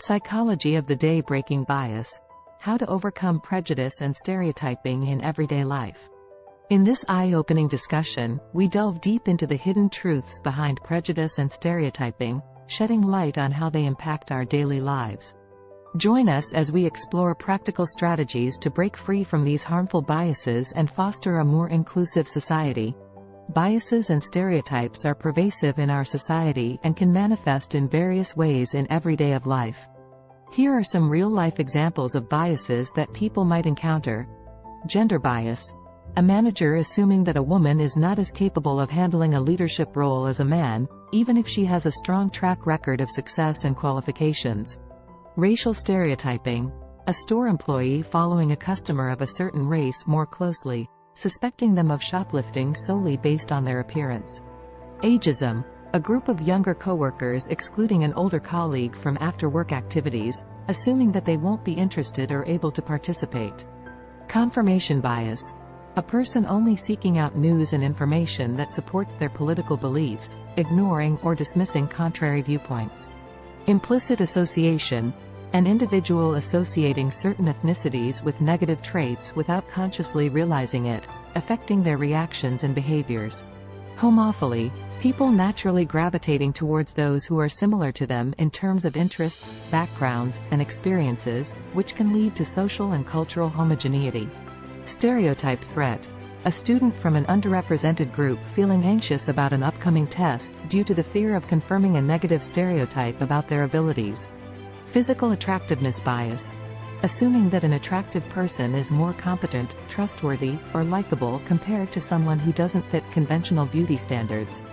Psychology of the Day: Breaking Bias. How to Overcome Prejudice and Stereotyping in Everyday Life. In this eye-opening discussion, we delve deep into the hidden truths behind prejudice and stereotyping, shedding light on how they impact our daily lives. Join us as we explore practical strategies to break free from these harmful biases and foster a more inclusive society. Biases and stereotypes are pervasive in our society and can manifest in various ways in every day of life. Here are some real-life examples of biases that people might encounter. Gender bias. A manager assuming that a woman is not as capable of handling a leadership role as a man, even if she has a strong track record of success and qualifications. Racial stereotyping. A store employee following a customer of a certain race more closely, suspecting them of shoplifting solely based on their appearance. Ageism. A group of younger coworkers excluding an older colleague from after-work activities, assuming that they won't be interested or able to participate. Confirmation bias. A person only seeking out news and information that supports their political beliefs, ignoring or dismissing contrary viewpoints. Implicit association. An individual associating certain ethnicities with negative traits without consciously realizing it, affecting their reactions and behaviors. Homophily. People naturally gravitating towards those who are similar to them in terms of interests, backgrounds, and experiences, which can lead to social and cultural homogeneity. Stereotype threat. A student from an underrepresented group feeling anxious about an upcoming test due to the fear of confirming a negative stereotype about their abilities. Physical attractiveness bias. Assuming that an attractive person is more competent, trustworthy, or likable compared to someone who doesn't fit conventional beauty standards.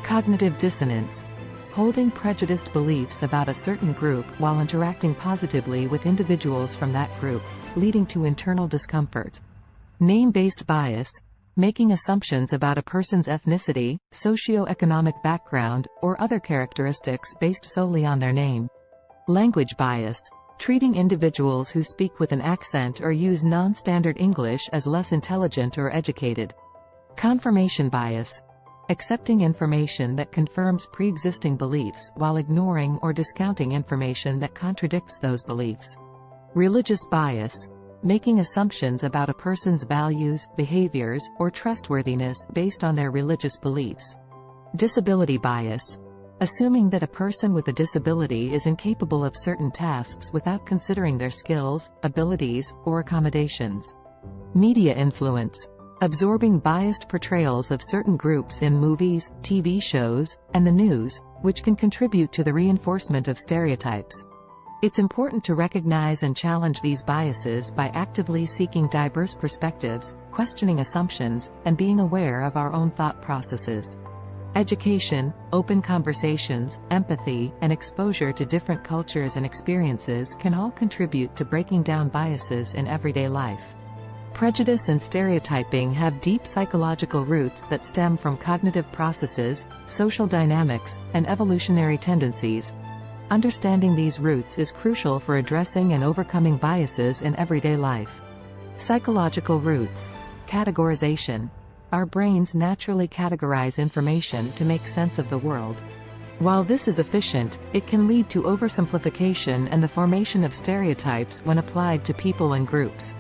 Cognitive dissonance. Holding prejudiced beliefs about a certain group while interacting positively with individuals from that group, leading to internal discomfort. Name-based bias. Making assumptions about a person's ethnicity, socio-economic background, or other characteristics based solely on their name. Language bias. Treating individuals who speak with an accent or use non-standard English as less intelligent or educated. Confirmation bias. Accepting information that confirms pre-existing beliefs while ignoring or discounting information that contradicts those beliefs. Religious bias. Making assumptions about a person's values, behaviors, or trustworthiness based on their religious beliefs. Disability bias. Assuming that a person with a disability is incapable of certain tasks without considering their skills, abilities, or accommodations. Media influence. Absorbing biased portrayals of certain groups in movies, TV shows, and the news, which can contribute to the reinforcement of stereotypes. It's important to recognize and challenge these biases by actively seeking diverse perspectives, questioning assumptions, and being aware of our own thought processes. Education, open conversations, empathy, and exposure to different cultures and experiences can all contribute to breaking down biases in everyday life. Prejudice and stereotyping have deep psychological roots that stem from cognitive processes, social dynamics, and evolutionary tendencies. Understanding these roots is crucial for addressing and overcoming biases in everyday life. Psychological roots. Categorization. Our brains naturally categorize information to make sense of the world. While this is efficient, it can lead to oversimplification and the formation of stereotypes when applied to people and groups.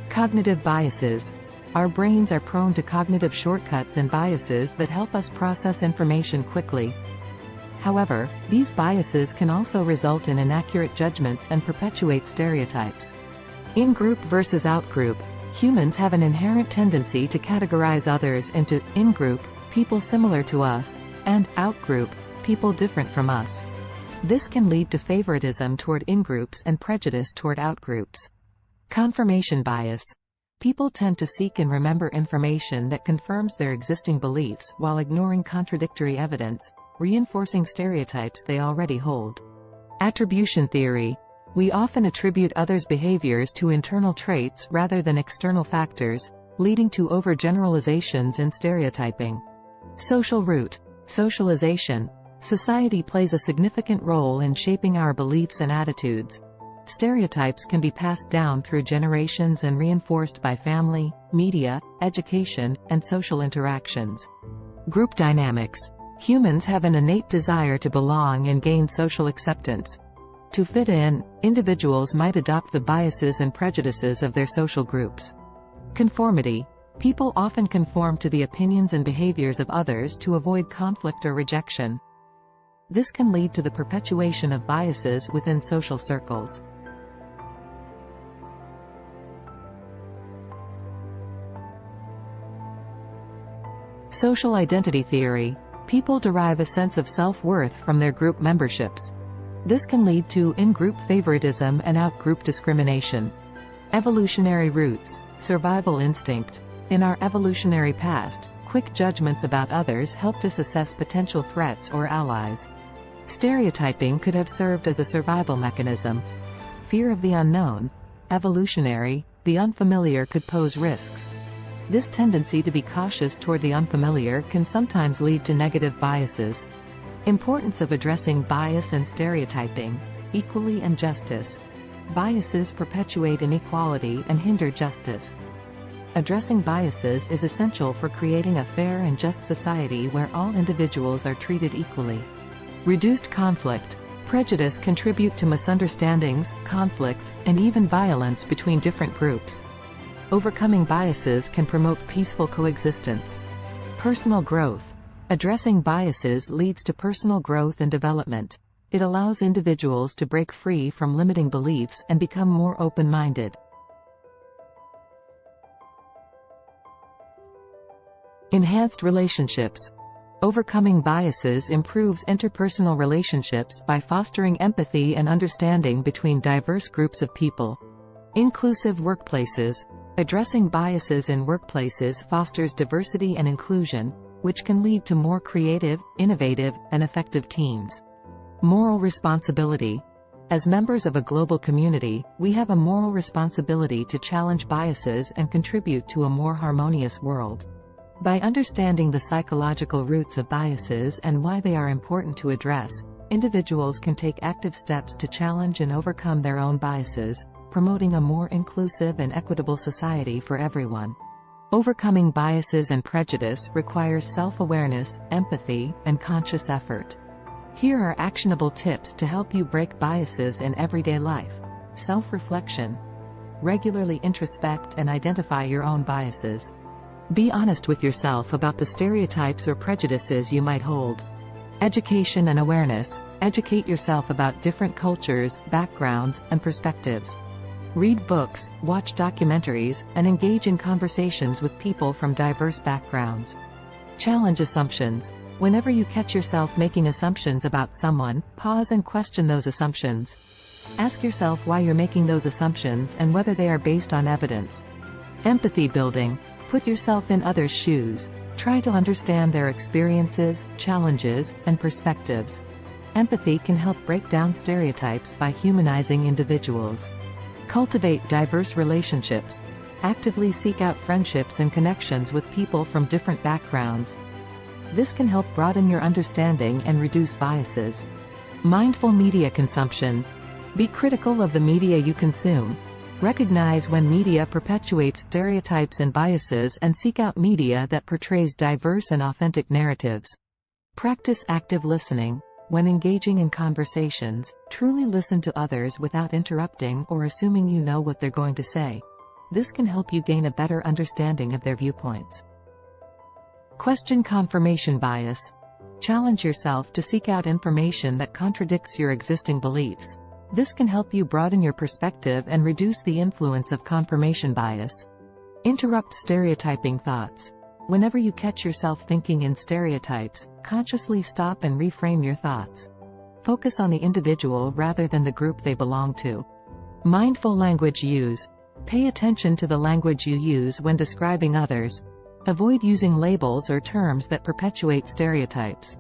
Cognitive biases. Our brains are prone to cognitive shortcuts and biases that help us process information quickly. However, these biases can also result in inaccurate judgments and perpetuate stereotypes. In-group versus out-group. Humans have an inherent tendency to categorize others into in-group, people similar to us, and out-group, people different from us. This can lead to favoritism toward in-groups and prejudice toward out-groups. Confirmation bias. People tend to seek and remember information that confirms their existing beliefs while ignoring contradictory evidence, reinforcing stereotypes they already hold. Attribution theory. We often attribute others' behaviors to internal traits rather than external factors, leading to overgeneralizations and stereotyping. Social root. Socialization. Society plays a significant role in shaping our beliefs and attitudes. Stereotypes can be passed down through generations and reinforced by family, media, education, and social interactions. Group dynamics. Humans have an innate desire to belong and gain social acceptance. To fit in, individuals might adopt the biases and prejudices of their social groups. Conformity. People often conform to the opinions and behaviors of others to avoid conflict or rejection. This can lead to the perpetuation of biases within social circles. Social identity theory. People derive a sense of self-worth from their group memberships. This can lead to in-group favoritism and out-group discrimination. Evolutionary roots. Survival instinct. In our evolutionary past, quick judgments about others helped us assess potential threats or allies. Stereotyping could have served as a survival mechanism. Fear of the unknown. Evolutionary, the unfamiliar could pose risks. This tendency to be cautious toward the unfamiliar can sometimes lead to negative biases. Importance of addressing bias and stereotyping. Equality and justice. Biases perpetuate inequality and hinder justice. Addressing biases is essential for creating a fair and just society where all individuals are treated equally. Reduced conflict. Prejudice contribute to misunderstandings, conflicts, and even violence between different groups. Overcoming biases can promote peaceful coexistence. Personal growth. Addressing biases leads to personal growth and development. It allows individuals to break free from limiting beliefs and become more open-minded. Enhanced relationships. Overcoming biases improves interpersonal relationships by fostering empathy and understanding between diverse groups of people. Inclusive workplaces. Addressing biases in workplaces fosters diversity and inclusion, which can lead to more creative, innovative, and effective teams. Moral responsibility. As members of a global community, we have a moral responsibility to challenge biases and contribute to a more harmonious world. By understanding the psychological roots of biases and why they are important to address, individuals can take active steps to challenge and overcome their own biases, promoting a more inclusive and equitable society for everyone. Overcoming biases and prejudice requires self-awareness, empathy, and conscious effort. Here are actionable tips to help you break biases in everyday life. Self-reflection. Regularly introspect and identify your own biases. Be honest with yourself about the stereotypes or prejudices you might hold. Education and awareness. Educate yourself about different cultures, backgrounds, and perspectives. Read books, watch documentaries, and engage in conversations with people from diverse backgrounds. Challenge assumptions. Whenever you catch yourself making assumptions about someone, pause and question those assumptions. Ask yourself why you're making those assumptions and whether they are based on evidence. Empathy building. Put yourself in others' shoes. Try to understand their experiences, challenges, and perspectives. Empathy can help break down stereotypes by humanizing individuals. Cultivate diverse relationships. Actively seek out friendships and connections with people from different backgrounds. This can help broaden your understanding and reduce biases. Mindful media consumption. Be critical of the media you consume. Recognize when media perpetuates stereotypes and biases and seek out media that portrays diverse and authentic narratives. Practice active listening. When engaging in conversations, truly listen to others without interrupting or assuming you know what they're going to say. This can help you gain a better understanding of their viewpoints. Question confirmation bias. Challenge yourself to seek out information that contradicts your existing beliefs. This can help you broaden your perspective and reduce the influence of confirmation bias. Interrupt stereotyping thoughts. Whenever you catch yourself thinking in stereotypes, consciously stop and reframe your thoughts. Focus on the individual rather than the group they belong to. Mindful language use. Pay attention to the language you use when describing others. Avoid using labels or terms that perpetuate stereotypes.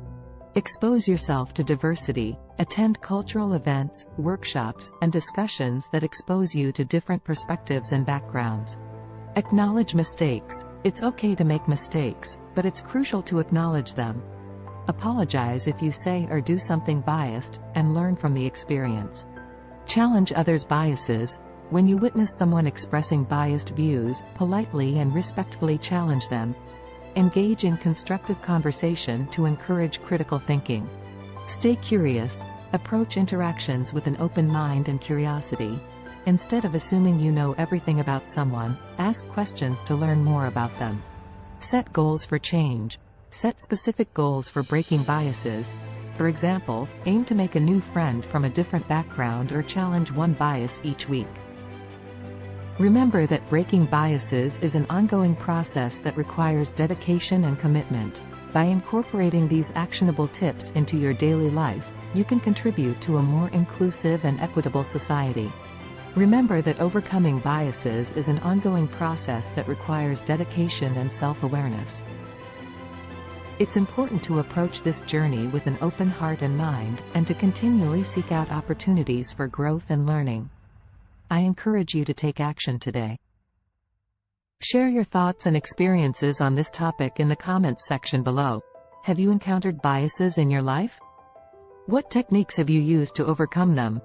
Expose yourself to diversity. Attend cultural events, workshops, and discussions that expose you to different perspectives and backgrounds. Acknowledge mistakes. It's okay to make mistakes, but it's crucial to acknowledge them. Apologize if you say or do something biased, and learn from the experience. Challenge others' biases. When you witness someone expressing biased views, politely and respectfully challenge them. Engage in constructive conversation to encourage critical thinking. Stay curious. Approach interactions with an open mind and curiosity. Instead of assuming you know everything about someone, ask questions to learn more about them. Set goals for change. Set specific goals for breaking biases. For example, aim to make a new friend from a different background or challenge one bias each week. Remember that breaking biases is an ongoing process that requires dedication and commitment. By incorporating these actionable tips into your daily life, you can contribute to a more inclusive and equitable society. Remember that overcoming biases is an ongoing process that requires dedication and self-awareness. It's important to approach this journey with an open heart and mind, and to continually seek out opportunities for growth and learning. I encourage you to take action today. Share your thoughts and experiences on this topic in the comments section below. Have you encountered biases in your life? What techniques have you used to overcome them?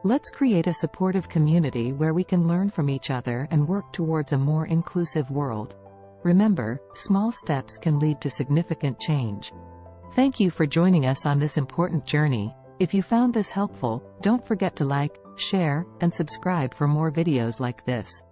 Let's create a supportive community where we can learn from each other and work towards a more inclusive world. Remember, small steps can lead to significant change. Thank you for joining us on this important journey. If you found this helpful, don't forget to like, share, and subscribe for more videos like this.